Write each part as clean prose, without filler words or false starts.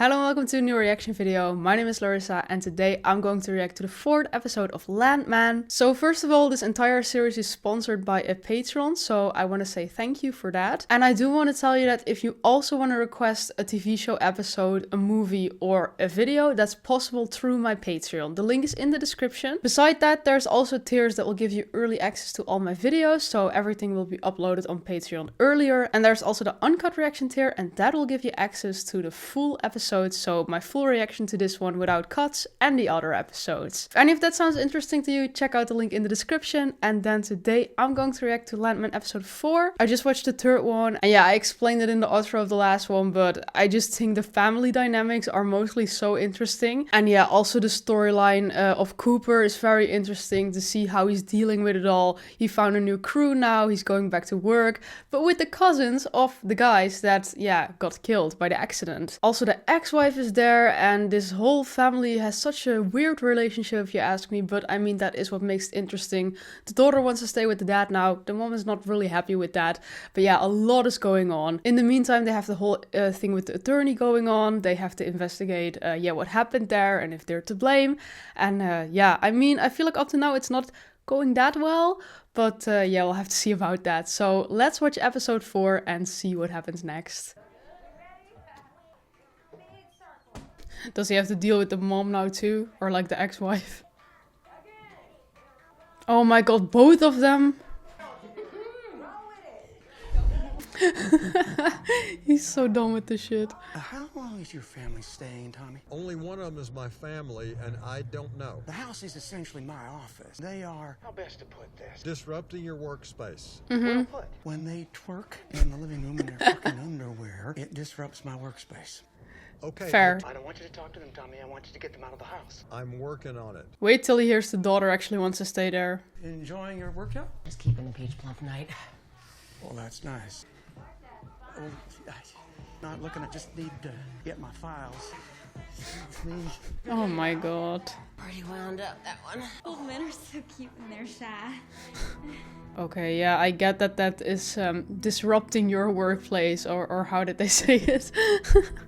Hello and welcome to a new reaction video. My name is Larissa and today I'm going to react to the 4th episode of Landman. So first of all, this entire series is sponsored by a Patreon, so I want to say thank you for that. And I do want to tell you that if you also want to request a TV show episode, a movie or a video, that's possible through my Patreon. The link is in the description. Beside that, there's also tiers that will give you early access to all my videos, so everything will be uploaded on Patreon earlier. And there's also the uncut reaction tier, and that will give you access to the full episode. So my full reaction to this one without cuts and the other episodes. If any of that sounds interesting to you, check out the link in the description. And then today I'm going to react to Landman episode 4. I just watched the 3rd one and yeah, I explained it in the outro of the last one, but I just think the family dynamics are mostly so interesting. And yeah, also the storyline of Cooper is very interesting to see how he's dealing with it all. He found a new crew now, he's going back to work, but with the cousins of the guys that, yeah, got killed by the accident. Also the ex-wife is there and this whole family has such a weird relationship if you ask me, but I mean that is what makes it interesting. The daughter wants to stay with the dad now, the mom is not really happy with that, but yeah, a lot is going on. In the meantime, they have the whole thing with the attorney going on. They have to investigate yeah, what happened there and if they're to blame. And yeah, I mean, I feel like up to now it's not going that well, but yeah, we'll have to see about that. So let's watch episode 4 and see what happens next. Does he have to deal with the mom now too? Or like the ex-wife? Oh my god, both of them? He's so done with this shit. How long is your family staying, Tommy? Only one of them is my family, and I don't know. The house is essentially my office. They are, how best to put this? Disrupting your workspace. Mm-hmm. When they twerk in the living room in their fucking underwear, it disrupts my workspace. Okay. Fair. I don't want you to talk to them, Tommy. I want you to get them out of the house. I'm working on it. Wait till he hears the daughter actually wants to stay there. Enjoying your workout? Just keeping the peach plum night. Well, that's nice. Oh, not looking. I just need to get my files. Oh my god. Pretty wound up, that one. Old men are so cute when they're shy. Okay, yeah, I get that that is disrupting your workplace, or how did they say it?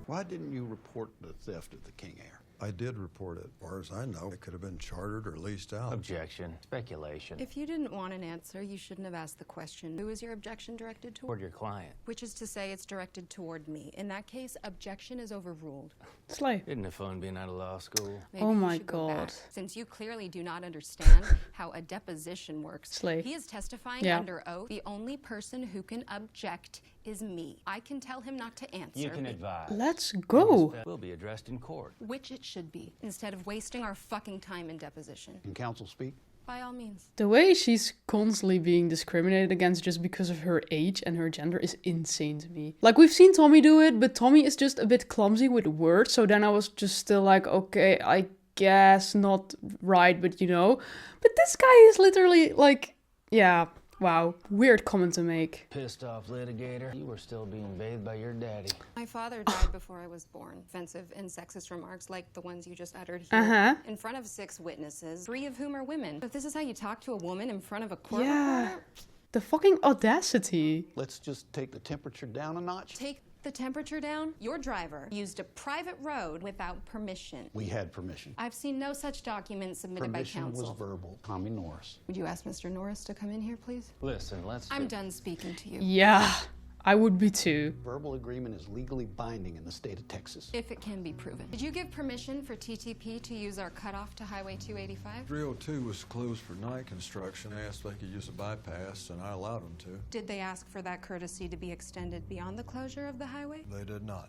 Why didn't you report the theft of the King Air? I did report it. As far as I know, it could have been chartered or leased out. Objection. Speculation. If you didn't want an answer, you shouldn't have asked the question. Who is your objection directed toward? Toward your client. Which is to say it's directed toward me. In that case, objection is overruled. Slay. Isn't it fun being out of law school? Maybe Oh you my should go back, god. since you clearly do not understand how a deposition works. Slay. He is testifying under oath. The only person who can object is me. I can tell him not to answer. You can advise. Let's go. Will be addressed in court. Which it should be, instead of wasting our fucking time in deposition. Can counsel speak? By all means. The way she's constantly being discriminated against just because of her age and her gender is insane to me. Like, we've seen Tommy do it, but Tommy is just a bit clumsy with words, so then I was just still like, okay, I guess not right, but you know. But this guy is literally like, yeah, wow, weird comment to make. Pissed off litigator. You were still being bathed by your daddy. My father died before I was born. Offensive and sexist remarks like the ones you just uttered here in front of 6 witnesses, 3 of whom are women. If this is how you talk to a woman in front of a court reporter, The fucking audacity. Let's just take the temperature down a notch. take the temperature down. Your driver used a private road without permission. We had permission. I've seen no such document submitted by Permission was counsel. verbal. Tommy Norris. Would you ask Mr. Norris to come in here, please? Listen, let's... I'm done speaking to you. Yeah, I would be too. Verbal agreement is legally binding in the state of Texas. If it can be proven. Did you give permission for TTP to use our cutoff to Highway 285? 302 was closed for night construction. They asked if they could use a bypass, and I allowed them to. Did they ask for that courtesy to be extended beyond the closure of the highway? They did not.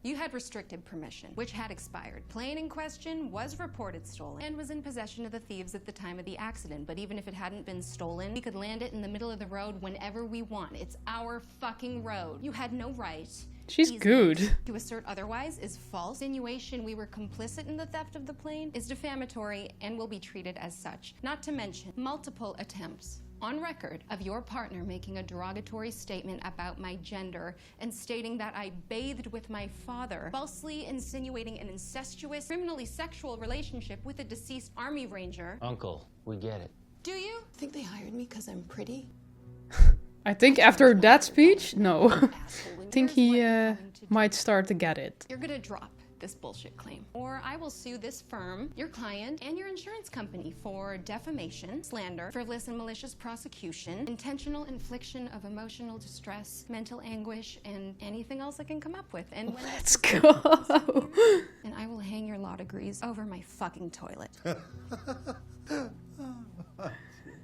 You had restricted permission, which had expired. Plane in question was reported stolen and was in possession of the thieves at the time of the accident. But even if it hadn't been stolen, we could land it in the middle of the road whenever we want. It's our fucking road. You had no right. She's good. To assert otherwise is false. Insinuation we were complicit in the theft of the plane is defamatory and will be treated as such. Not to mention multiple attempts on record of your partner making a derogatory statement about my gender and stating that I bathed with my father, falsely insinuating an incestuous, criminally sexual relationship with a deceased Army Ranger. Uncle, we get it. Do you? Think they hired me because I'm pretty? I think after that speech, no. Asshole, I think here's he what you're going to do. might start to get it. You're gonna drop this bullshit claim. Or I will sue this firm, your client, and your insurance company for defamation, slander, frivolous and malicious prosecution, intentional infliction of emotional distress, mental anguish, and anything else I can come up with. And when Let's go. and I will hang your law degrees over my fucking toilet.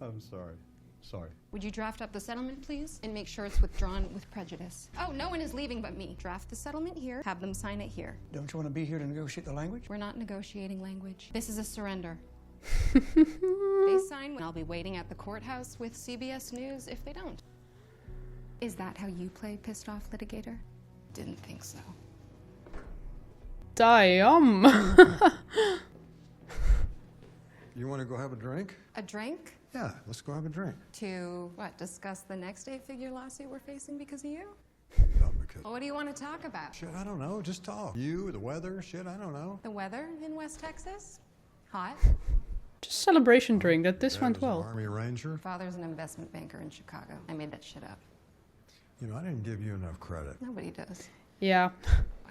I'm sorry. Sorry. Would you draft up the settlement, please? And make sure it's withdrawn with prejudice. Oh, no one is leaving but me. Draft the settlement here, have them sign it here. Don't you want to be here to negotiate the language? We're not negotiating language. This is a surrender. They sign, I'll be waiting at the courthouse with CBS News if they don't. Is that how you play pissed off litigator? Didn't think so. Damn. You want to go have a drink? A drink? Yeah, let's go have a drink. To, what, discuss the next 8-figure lawsuit we're facing because of you? Not because. What do you want to talk about? Shit, I don't know. Just talk. You, the weather, shit, I don't know. The weather in West Texas? Hot. Just celebration drink that this Dad went was an well. Army Ranger. Father's an investment banker in Chicago. I made that shit up. You know, I didn't give you enough credit. Nobody does. Yeah.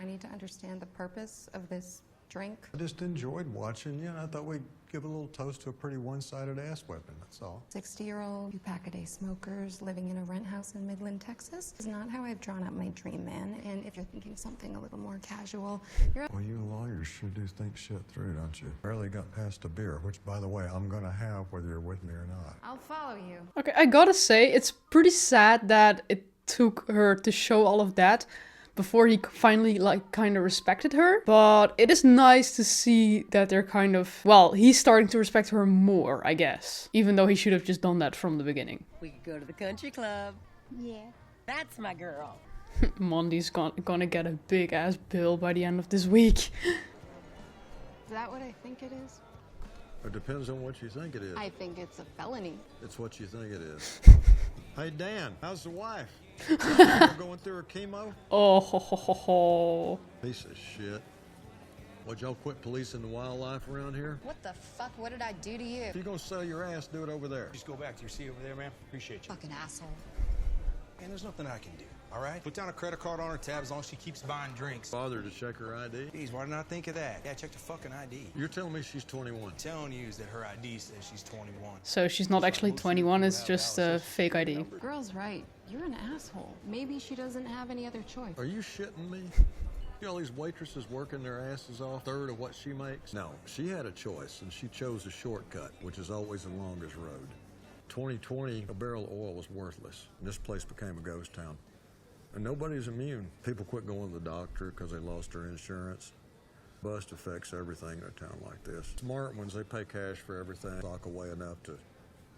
I need to understand the purpose of this drink. I just enjoyed watching you, and I thought we'd give a little toast to a pretty one-sided ass whipping, that's all. 60-year-old, two-pack-a-day smokers living in a rent house in Midland, Texas is not how I've drawn up my dream man. And if you're thinking something a little more casual, you're... Well, you lawyers sure do think shit through, don't you? Barely got past a beer, which, by the way, I'm gonna have whether you're with me or not. I'll follow you. Okay, I gotta say, it's pretty sad that it took her to show all of that before he finally, like, kind of respected her. But it is nice to see that they're kind of, well, he's starting to respect her more, I guess. Even though he should have just done that from the beginning. We could go to the country club. Yeah. That's my girl. Monty's gonna get a big ass bill by the end of this week. Is that what I think it is? It depends on what you think it is. I think it's a felony. It's what you think it is. Hey, Dan, how's the wife? Going through her chemo? Oh, ho, ho, ho, ho. Piece of shit. Would y'all quit policing the wildlife around here? What the fuck? What did I do to you? If you're gonna sell your ass, do it over there. Just go back to your seat over there, ma'am. Appreciate you. Fucking asshole. And there's nothing I can do, all right? Put down a credit card on her tab as long as she keeps buying drinks. Bother to check her ID? Jeez, why didn't I think of that? Yeah, check the fucking ID. You're telling me she's 21. Telling you is that her ID says she's 21. So she's not actually 21, it's just a fake ID. Girl's right. You're an asshole. Maybe she doesn't have any other choice. Are you shitting me? You know, these waitresses working their asses off, third of what she makes? No, she had a choice, and she chose a shortcut, which is always the longest road. 2020, a barrel of oil was worthless, and this place became a ghost town. And nobody's immune. People quit going to the doctor because they lost their insurance. Bust affects everything in a town like this. Smart ones, they pay cash for everything, sock away enough to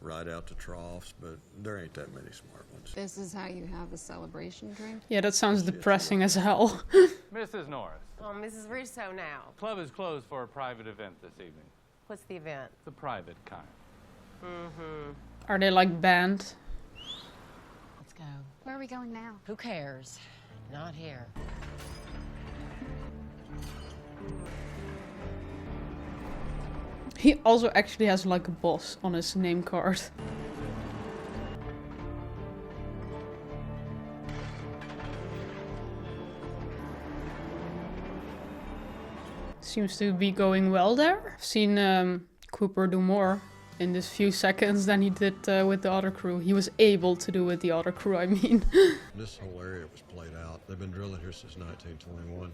ride out the troughs, but there ain't that many smart ones. This is how you have a celebration drink? Yeah, that sounds depressing as hell. Mrs. Norris, Oh, Mrs. Russo now. club is closed for a private event this evening. What's the event? The private kind. Are they like banned? Let's go. Where are we going now? Who cares? Not here. He also actually has like a boss on his name card. Seems to be going well there. I've seen Cooper do more in this few seconds than he did with the other crew. He was able to do with the other crew, I mean. This whole area was played out. They've been drilling here since 1921.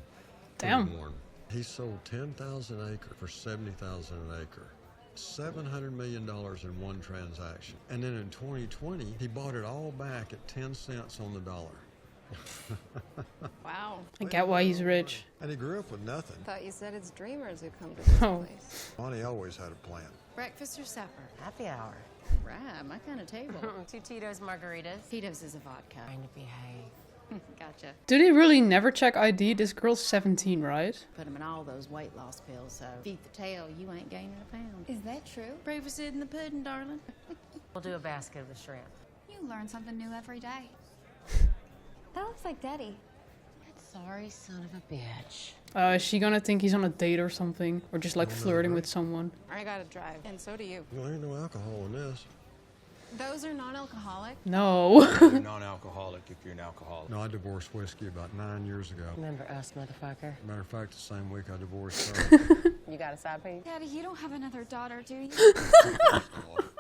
Damn. Pretty warm. He sold 10,000 acres for 70,000 an acre. $700 million in one transaction. And then in 2020, he bought it all back at 10 cents on the dollar. Wow. I get why he's rich. And he grew up with nothing. Thought you said it's dreamers who come to this Oh. place. Monty always had a plan. Breakfast or supper? Happy hour. Rad, my kind of table. 2 Tito's margaritas. Tito's is a vodka. Trying to behave. Gotcha. Do they really never check ID? This girl's 17, right? Put them in all those weight loss pills, so if you eat the tail, you ain't gaining a pound. Is that true? Proof is in the pudding, darling. We'll do a basket of the shrimp. You learn something new every day. That looks like Daddy. Sorry, son of a bitch. Is she gonna think he's on a date or something? Or just like flirting with someone? I gotta drive, and so do you. Well, ain't no alcohol in this. Those are non-alcoholic. No. You're non-alcoholic if you're an alcoholic. No, I divorced whiskey about 9 years ago. Remember us, motherfucker? Matter of fact, the same week I divorced her. You got a side piece? Daddy, you don't have another daughter, do you?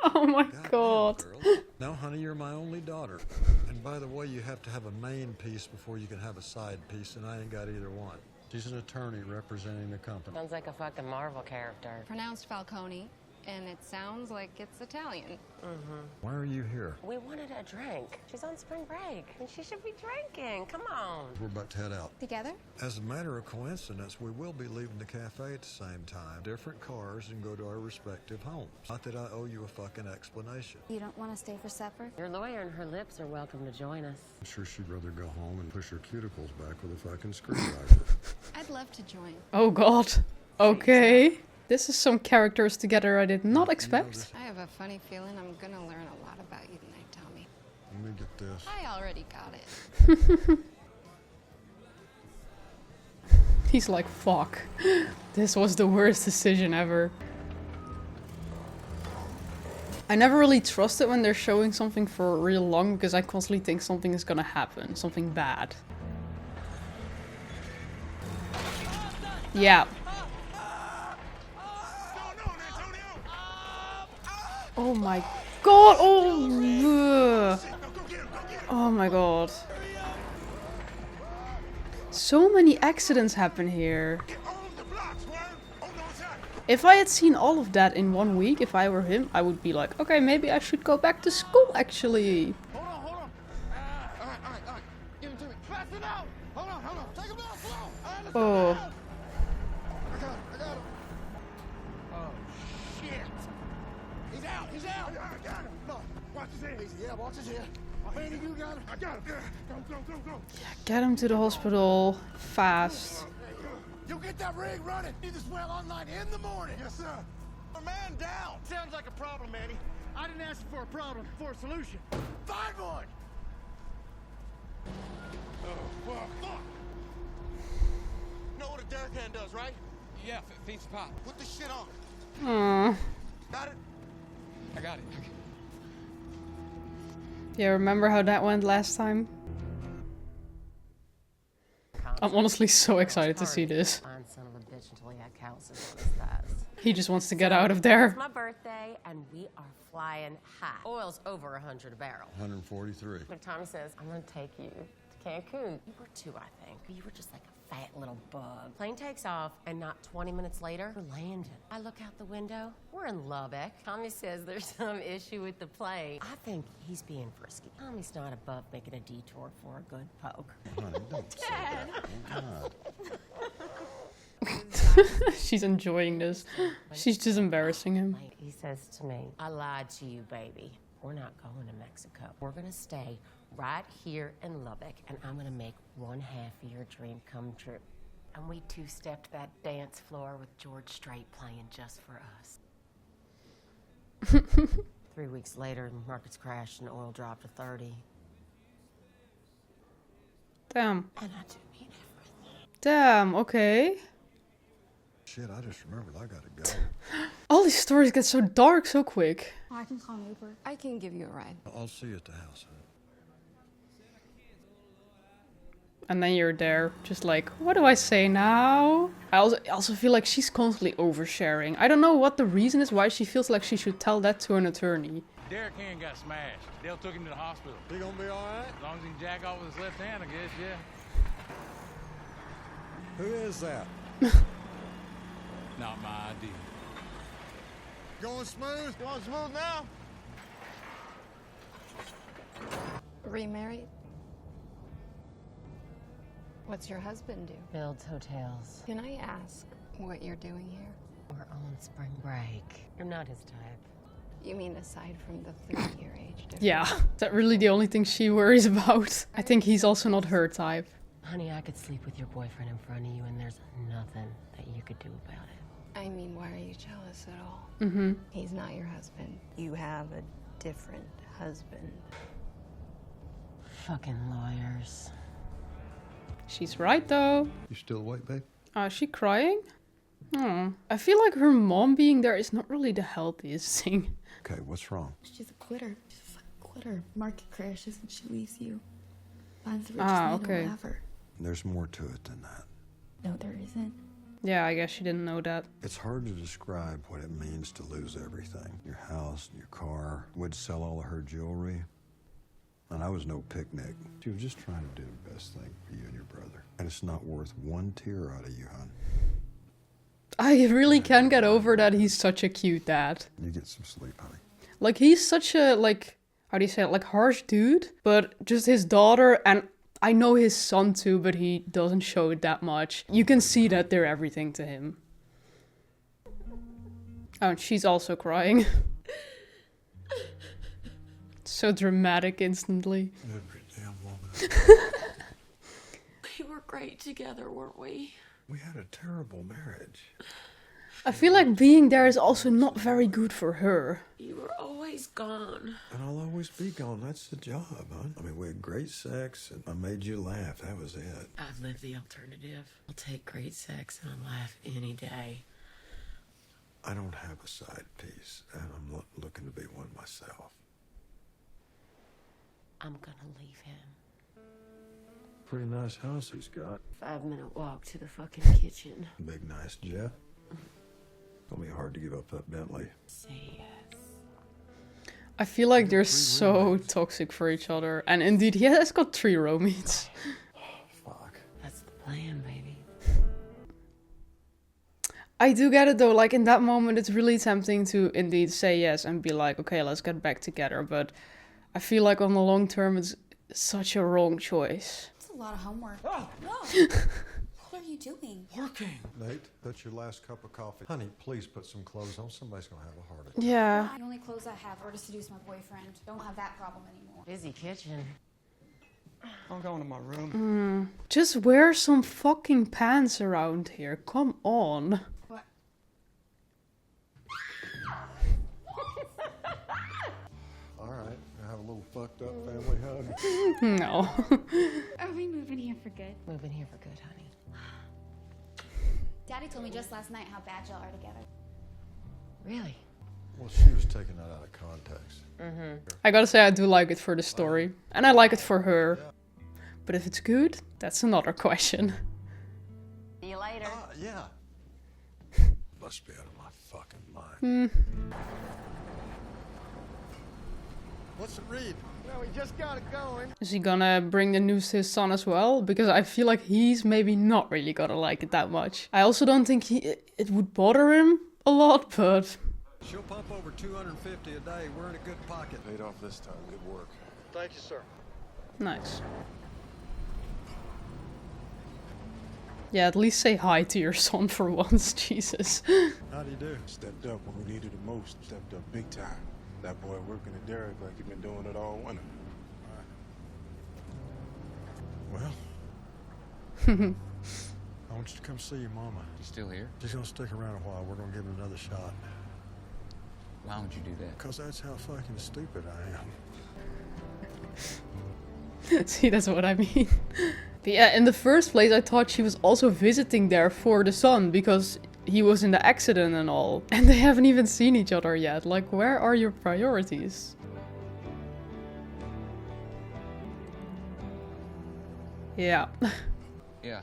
Oh my god. Girl. No, honey, you're my only daughter. And by the way, you have to have a main piece before you can have a side piece, and I ain't got either one. She's an attorney representing the company. Sounds like a fucking Marvel character. Pronounced Falcone, and it sounds like it's Italian. Why are you here? We wanted a drink. She's on spring break, and she should be drinking. Come on. We're about to head out. Together? As a matter of coincidence, we will be leaving the cafe at the same time. Different cars and go to our respective homes. Not that I owe you a fucking explanation. You don't want to stay for supper? Your lawyer and her lips are welcome to join us. I'm sure she'd rather go home and push her cuticles back with a fucking screwdriver. I'd love to join. Oh god. Okay. This is some characters together I did not expect. I have a funny feeling I'm gonna learn a lot about you tonight, Tommy. Let me get this. I already got it. He's like, fuck. This was the worst decision ever. I never really trust it when they're showing something for real long because I constantly think something is gonna happen. Something bad. Yeah. Oh my god! Oh! Ugh. Oh my god. So many accidents happen here. If I had seen all of that in 1 week, if I were him, I would be like, okay, maybe I should go back to school actually. Hold on. All right. Give it to me. Pass it out. Hold on. Take him out slow. Oh. I got him. Oh, shit. He's out. I got him. No, watch his head. Yeah, watch his head. Manny, you got him. I got him. Go. Get him to the hospital fast. You get that rig running. Need this well online in the morning. Yes, sir. A man down. Sounds like a problem, Manny. I didn't ask for a problem, for a solution. Find one. Oh, fuck. Know what a derrick hand does, right? Yeah, feeds the pop. Put this shit on. Got it? I got it. Yeah, remember how that went last time? I'm honestly so excited to see this. Fine son of a bitch until he had calluses on his thighs. He just wants to get out of there. It's my birthday, and we are flying high. Oil's over 100 a barrel. 143. But Tommy says, I'm gonna take you to Cancun. You were 2, I think. You were just like a fat little bug. Plane takes off, and not 20 minutes later, we're landing. I look out the window. We're in Lubbock. Tommy says there's some issue with the plane. I think he's being frisky. Tommy's not above making a detour for a good poke. Honey, don't say that. Oh, God. She's enjoying this. She's just embarrassing him. He says to me, I lied to you, baby. We're not going to Mexico. We're gonna stay right here in Lubbock, and I'm gonna make one half of your dream come true. And we two-stepped that dance floor with George Strait playing just for us. 3 weeks later, the markets crashed and oil dropped to 30. Damn. And I do mean everything. Damn, okay. Shit, I just remembered I gotta go. All these stories get so dark so quick. Oh, I can call an Uber. I can give you a ride. I'll see you at the house. And then you're there, just like, what do I say now? I also feel like she's constantly oversharing. I don't know what the reason is why she feels like she should tell that to an attorney. Derrick hand got smashed. Dale took him to the hospital. He gonna be all right? As long as he can jack off with his left hand, I guess, yeah. Who is that? Not my idea. Going smooth? Going smooth now? Remarried? What's your husband do? Builds hotels. Can I ask what you're doing here? We're on spring break. You're not his type. You mean aside from the 3-year age difference? Yeah, is that really the only thing she worries about? I think he's also not her type. Honey, I could sleep with your boyfriend in front of you, and there's nothing that you could do about it. I mean, why are you jealous at all? Mm-hmm. He's not your husband. You have a different husband. Fucking lawyers. She's right though. You still awake, babe? Is she crying? I feel like her mom being there is not really the healthiest thing. Okay, what's wrong? She's a quitter. She's a quitter. Market crashes and she leaves you. Finds the richest man okay. alive ever. There's more to it than that. No, there isn't. Yeah, I guess she didn't know that. It's hard to describe what it means to lose everything. Your house, your car. Would sell all of her jewelry. And I was no picnic. She was just trying to do the best thing for you and your brother. And it's not worth one tear out of you, hon. I really can't get over that he's such a cute dad. You get some sleep, honey. Like, he's such a, like, how do you say it? Like, harsh dude. But just his daughter, and I know his son too, but he doesn't show it that much. You can see that they're everything to him. Oh, and she's also crying. So dramatic instantly. Every damn woman. We were great together, weren't we? We had a terrible marriage. I feel like being there is also not very good for her. You were always gone. And I'll always be gone. That's the job, hon. I mean, we had great sex, and I made you laugh. That was it. I've lived the alternative. I'll take great sex and I'll laugh any day. I don't have a side piece, and I'm looking to be one myself. I'm gonna leave him. Pretty nice house he's got. 5-minute walk to the fucking kitchen. Big, nice jet. Gonna be hard to give up that Bentley. Say yes. I feel like they're so toxic for each other. And indeed, he has got 3 roommates. Fuck. That's the plan, baby. I do get it though, like in that moment it's really tempting to indeed say yes and be like, okay, let's get back together. But I feel like on the long term it's such a wrong choice. It's a lot of homework. Oh. Whoa. What are you doing? Working. Nate, that's your last cup of coffee. Honey, please put some clothes on. Somebody's gonna have a heart attack. Yeah. The only clothes I have are to seduce my boyfriend. Don't have that problem anymore. Busy kitchen. I'm going to my room. Just wear some fucking pants around here. Come on. What? All right, I have a little fucked up family hug. No. Are we moving here for good? Moving here for good, honey. Daddy told me just last night how bad y'all are together. Really? Well, she was taking that out of context. I gotta say I do like it for the story. And I like it for her. But if it's good, that's another question. See you later. Yeah. Must be out of my fucking mind. What's it read? Well, we just got it going. Is he gonna bring the news to his son as well? Because I feel like he's maybe not really gonna like it that much. I also don't think it would bother him a lot, but... She'll pump over 250 a day. We're in a good pocket. Paid off this time. Good work. Thank you, sir. Nice. Yeah, at least say hi to your son for once, Jesus. How do you do? Stepped up when we needed it most. Stepped up big time. That boy working at Derek like he's been doing it all winter. Well, I want you to come see your mama. You still here? She's gonna stick around a while. We're gonna give it another shot. Why would you do that? Because that's how fucking stupid I am. See, that's what I mean. But yeah, in the first place, I thought she was also visiting there for the son because he was in the accident and all. And they haven't even seen each other yet. Like, where are your priorities? Yeah. Yeah.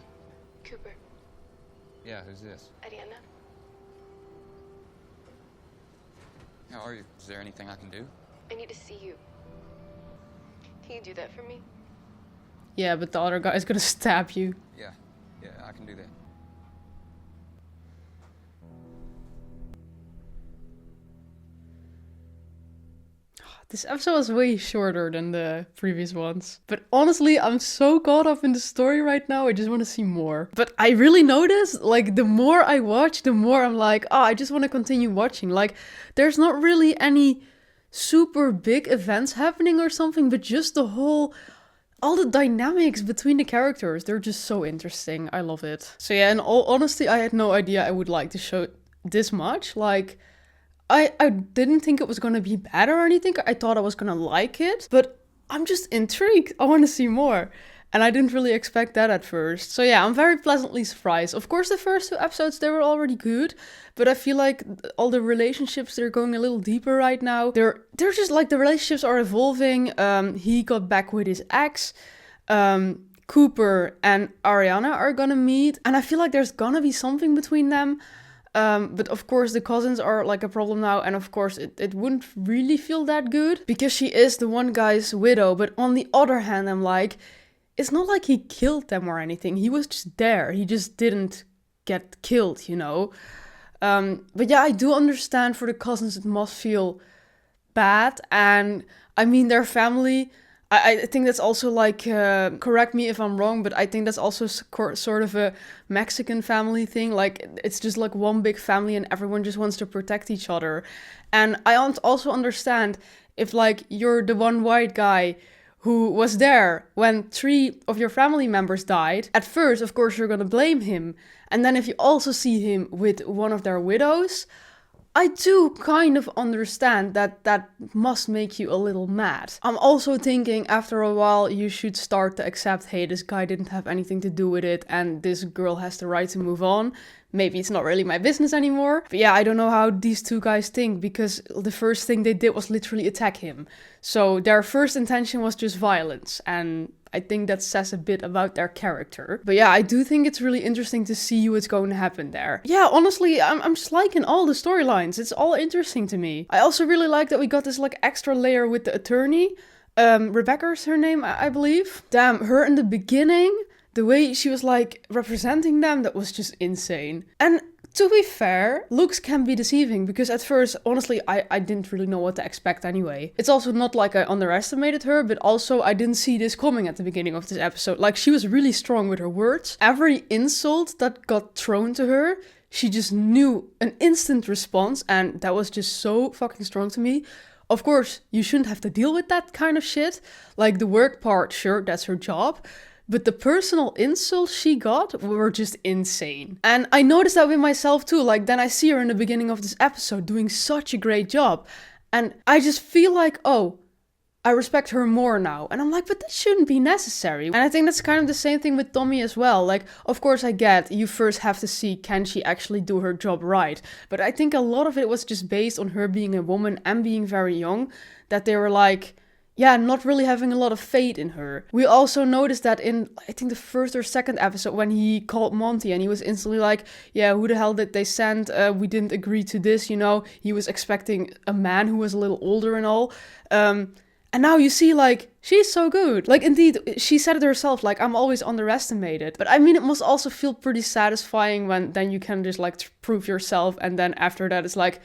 Cooper. Yeah, who's this? Ariana. How are you? Is there anything I can do? I need to see you. Can you do that for me? Yeah, but the other guy is gonna stab you. Yeah. Yeah, I can do that. This episode was way shorter than the previous ones. But honestly, I'm so caught up in the story right now, I just want to see more. But I really notice, like, the more I watch, the more I'm like, oh, I just want to continue watching. Like, there's not really any super big events happening or something, but just the whole... all the dynamics between the characters, they're just so interesting. I love it. So yeah, in all honesty, I had no idea I would like the show this much. Like, I didn't think it was gonna be bad or anything. I thought I was gonna like it, but I'm just intrigued. I want to see more. And I didn't really expect that at first. So yeah, I'm very pleasantly surprised. Of course, the first 2 episodes, they were already good. But I feel like all the relationships, they're going a little deeper right now. They're just like, the relationships are evolving. He got back with his ex. Cooper and Ariana are gonna meet. And I feel like there's gonna be something between them. But of course the cousins are like a problem now, and of course it wouldn't really feel that good because she is the one guy's widow. But on the other hand, I'm like, it's not like he killed them or anything. He was just there. He just didn't get killed, you know. But yeah, I do understand for the cousins it must feel bad. And I mean, their family, I think that's also like, correct me if I'm wrong, but I think that's also sort of a Mexican family thing. Like, it's just like one big family and everyone just wants to protect each other. And I also understand if like you're the one white guy who was there when 3 of your family members died. At first, of course, you're gonna blame him. And then if you also see him with one of their widows, I do kind of understand that must make you a little mad. I'm also thinking after a while you should start to accept, hey, this guy didn't have anything to do with it and this girl has the right to move on. Maybe it's not really my business anymore. But yeah, I don't know how these 2 guys think, because the first thing they did was literally attack him. So their first intention was just violence, and I think that says a bit about their character. But yeah, I do think it's really interesting to see what's going to happen there. Yeah, honestly, I'm just liking all the storylines. It's all interesting to me. I also really like that we got this like extra layer with the attorney. Rebecca is her name, I believe. Damn, her in the beginning, the way she was like representing them, that was just insane. And to be fair, looks can be deceiving, because at first, honestly, I didn't really know what to expect anyway. It's also not like I underestimated her, but also I didn't see this coming at the beginning of this episode. Like, she was really strong with her words. Every insult that got thrown to her, she just knew an instant response, and that was just so fucking strong to me. Of course, you shouldn't have to deal with that kind of shit. Like, the work part, sure, that's her job. But the personal insults she got were just insane. And I noticed that with myself too. Like, then I see her in the beginning of this episode doing such a great job. And I just feel like, oh, I respect her more now. And I'm like, but that shouldn't be necessary. And I think that's kind of the same thing with Tommy as well. Like, of course I get, you first have to see, can she actually do her job right? But I think a lot of it was just based on her being a woman and being very young, that they were like, yeah, not really having a lot of faith in her. We also noticed that in, I think, the first or second episode, when he called Monty and he was instantly like, yeah, who the hell did they send? We didn't agree to this, you know. He was expecting a man who was a little older and all. And now you see, like, she's so good. Like, indeed, she said it herself, like, I'm always underestimated. But I mean, it must also feel pretty satisfying when then you can just, like, prove yourself. And then after that, it's like,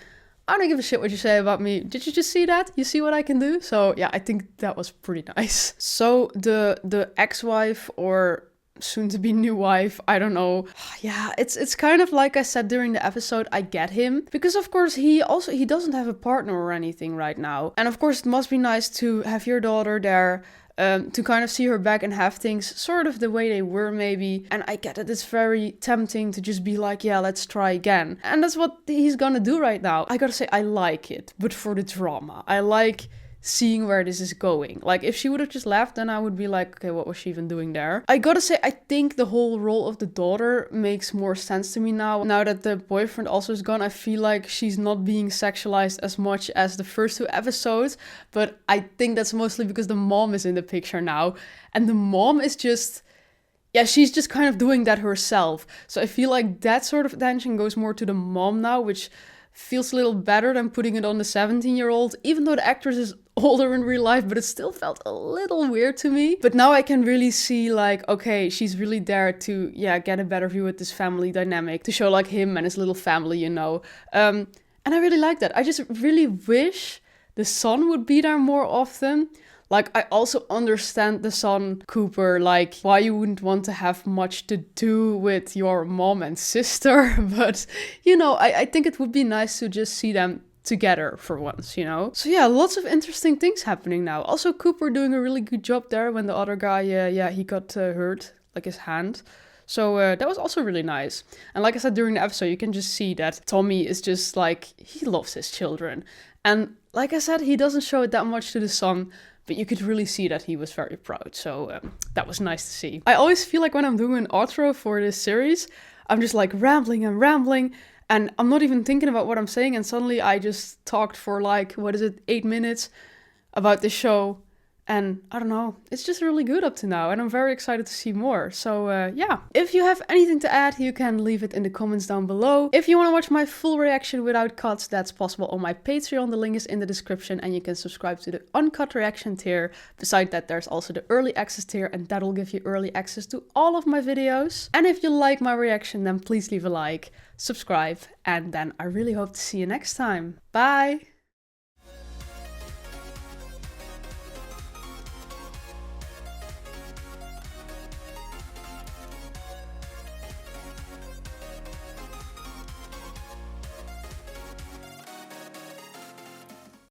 I don't give a shit what you say about me. Did you just see that? You see what I can do? So yeah, I think that was pretty nice. So the ex-wife, or soon to be new wife, I don't know. Yeah, it's kind of like I said during the episode, I get him. Because of course he doesn't have a partner or anything right now. And of course it must be nice to have your daughter there. To kind of see her back and have things sort of the way they were maybe. And I get it, it's very tempting to just be like, yeah, let's try again. And that's what he's gonna do right now. I gotta say, I like it, but for the drama. I like seeing where this is going. Like, if she would have just left, then I would be like, okay, what was she even doing there? I gotta say, I think the whole role of the daughter makes more sense to me now. Now that the boyfriend also is gone, I feel like she's not being sexualized as much as the first 2 episodes. But I think that's mostly because the mom is in the picture now. And the mom is just, yeah, she's just kind of doing that herself. So I feel like that sort of attention goes more to the mom now, which feels a little better than putting it on the 17-year-old, even though the actress is older in real life, but it still felt a little weird to me. But now I can really see, like, okay, she's really there to, yeah, get a better view with this family dynamic, to show, like, him and his little family, you know. And I really like that. I just really wish the son would be there more often. Like, I also understand the son, Cooper, like, why you wouldn't want to have much to do with your mom and sister. But, you know, I think it would be nice to just see them together for once, you know? So yeah, lots of interesting things happening now. Also, Cooper doing a really good job there when the other guy, he got hurt, like his hand. So that was also really nice. And like I said during the episode, you can just see that Tommy is just like, he loves his children. And like I said, he doesn't show it that much to the son, but you could really see that he was very proud. So that was nice to see. I always feel like when I'm doing an outro for this series, I'm just like rambling and rambling, and I'm not even thinking about what I'm saying, and suddenly I just talked for like, 8 minutes about the show. And I don't know, it's just really good up to now, and I'm very excited to see more. So yeah, if you have anything to add, you can leave it in the comments down below. If you want to watch my full reaction without cuts, that's possible on my Patreon. The link is in the description, and you can subscribe to the uncut reaction tier. Beside that, there's also the early access tier, and that will give you early access to all of my videos. And if you like my reaction, then please leave a like, subscribe, and then I really hope to see you next time. Bye!